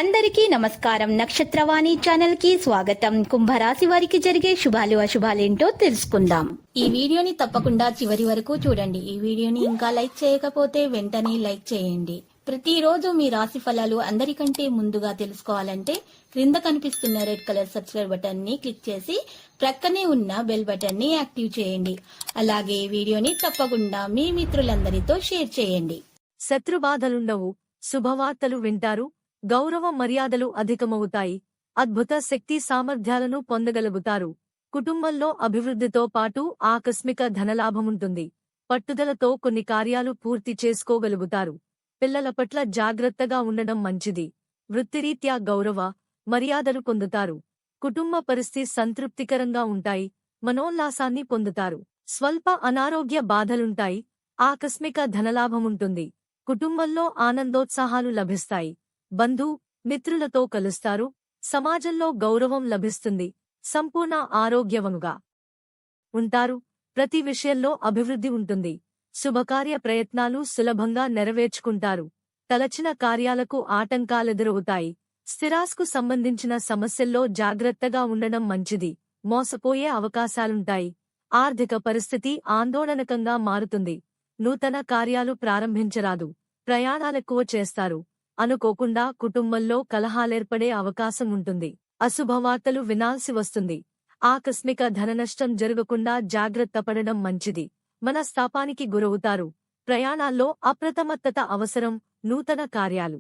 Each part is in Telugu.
అందరికీ నమస్కారం. నక్షత్రవాణి ఛానల్ కి స్వాగతం. కుంభరాశి వారికి జరిగే శుభాలు అశుభాలేంటో తెలుసుకుందాం. ఈ వీడియోని తప్పకుండా చివరి వరకు చూడండి. ఈ వీడియోని ఇంకా లైక్ చేయకపోతే వెంటనే లైక్ చేయండి. ప్రతిరోజు మీ రాశి ఫలాలు అందరికంటే ముందుగా తెలుసుకోవాలంటే క్రింద కనిపిస్తున్న రెడ్ కలర్ సబ్స్క్రైబ్ బటన్ ని క్లిక్ చేసి ప్రక్కనే ఉన్న బెల్ బటన్ ని యాక్టివ్ చేయండి. అలాగే వీడియోని తప్పకుండా మీ మిత్రులందరితో షేర్ చేయండి. శత్రుబాధలుండవు, శుభవార్తలు వింటారు, గౌరవ మర్యాదలు అధికమవుతాయి, అద్భుత శక్తి సామర్థ్యాలను పొందగలుగుతారు. కుటుంబంలో అభివృద్ధితో పాటు ఆకస్మిక ధనలాభముంటుంది. పట్టుదలతో కొన్ని కార్యాలు పూర్తి చేసుకోగలుగుతారు. పిల్లల పట్ల జాగ్రత్తగా ఉండడం మంచిది. వృత్తిరీత్యా గౌరవ మర్యాదలు పొందుతారు. కుటుంబ పరిస్థితి సంతృప్తికరంగా ఉంటాయి. మనోల్లాసాన్ని పొందుతారు. స్వల్ప అనారోగ్య బాధలుంటాయి. ఆకస్మిక ధనలాభముంటుంది. కుటుంబంలో ఆనందోత్సాహాలు లభిస్తాయి. బంధు మిత్రులతో కలుస్తారు. సమాజంలో గౌరవం లభిస్తుంది. సంపూర్ణ ఆరోగ్యవంగా ఉంటారు. ప్రతి విషయంలో అభివృద్ధి ఉంటుంది. శుభకార్య ప్రయత్నాలు సులభంగా నెరవేర్చుకుంటారు. తలచిన కార్యాలకు ఆటంకాలెదురవుతాయి. స్థిరాస్కు సంబంధించిన సమస్యల్లో జాగ్రత్తగా ఉండడం మంచిది. మోసపోయే అవకాశాలుంటాయి. ఆర్థిక పరిస్థితి ఆందోళనకంగా మారుతుంది. నూతన కార్యాలు ప్రారంభించరాదు. ప్రయాణాలెక్కువ చేస్తారు. అనుకోకుండా కుటుంబంలో కలహాలేర్పడే అవకాశం ఉంటుంది. అశుభవార్తలు వినాల్సి వస్తుంది. ఆకస్మిక ధననష్టం జరగకుండా జాగ్రత్త పడడం మంచిది. మనస్తాపానికి గురవుతారు. ప్రయాణాల్లో అప్రమత్తత అవసరం. నూతన కార్యాలు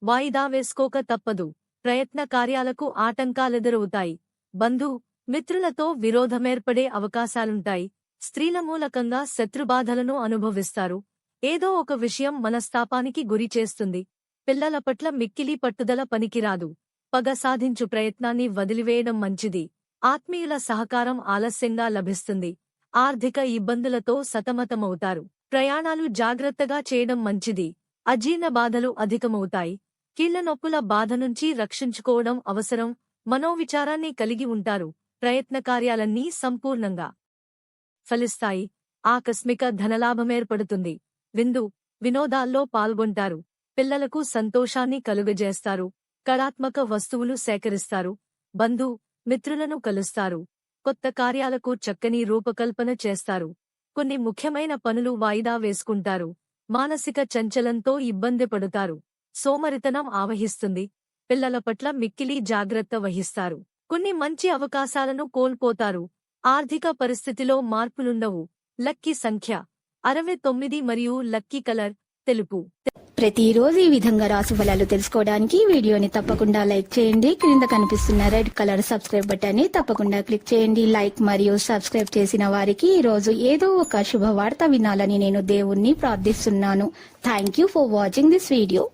వాయిదా వేసుకోక తప్పదు. ప్రయత్న కార్యాలకు ఆటంకాలెదురవుతాయి. బంధు మిత్రులతో విరోధమేర్పడే అవకాశాలుంటాయి. స్త్రీల మూలకంగా శత్రుబాధలను అనుభవిస్తారు. ఏదో ఒక విషయం మనస్తాపానికి గురి చేస్తుంది. పిల్లల పట్ల మిక్కిలి పట్టుదల పనికిరాదు. పగ సాధించు ప్రయత్నాన్ని వదిలివేయడం మంచిది. ఆత్మీయుల సహకారం ఆలస్యంగా లభిస్తుంది. ఆర్థిక ఇబ్బందులతో సతమతమవుతారు. ప్రయాణాలు జాగ్రత్తగా చేయడం మంచిది. అజీర్ణ బాధలు అధికమవుతాయి. కీళ్ల నొప్పుల బాధ నుంచి రక్షించుకోవడం అవసరం. మనోవిచారాన్ని కలిగి ఉంటారు. ప్రయత్న కార్యాలన్నీ సంపూర్ణంగా ఫలిస్తాయి. ఆకస్మిక ధనలాభమేర్పడుతుంది. విందు వినోదాల్లో పాల్గొంటారు. పిల్లలకు సంతోషాన్ని కలుగజేస్తారు. కళాత్మక వస్తువులు సేకరిస్తారు. బంధు మిత్రులను కలుస్తారు. కొత్త కార్యాలకు చక్కని రూపకల్పన చేస్తారు. కొన్ని ముఖ్యమైన పనులు వాయిదా వేసుకుంటారు. మానసిక చంచలంతో ఇబ్బంది పడుతారు. సోమరితనం ఆవహిస్తుంది. పిల్లల పట్ల మిక్కిలి జాగ్రత్త వహిస్తారు. కొన్ని మంచి అవకాశాలను కోల్పోతారు. ఆర్థిక పరిస్థితిలో మార్పులుండవు. లక్కీ సంఖ్య 69 మరియు లక్కీ కలర్ తెలుపు. ప్రతిరోజు ఈ విధంగా రాశి ఫలాలు తెలుసుకోవడానికి వీడియోని తప్పకుండా లైక్ చేయండి. క్రింద కనిపిస్తున్న రెడ్ కలర్ సబ్స్క్రైబ్ బటన్ ని తప్పకుండా క్లిక్ చేయండి. లైక్ మరియు సబ్స్క్రైబ్ చేసిన వారికి ఈ రోజు ఏదో ఒక శుభవార్త వినాలని నేను దేవుణ్ణి ప్రార్థిస్తున్నాను. Thank you for watching this video.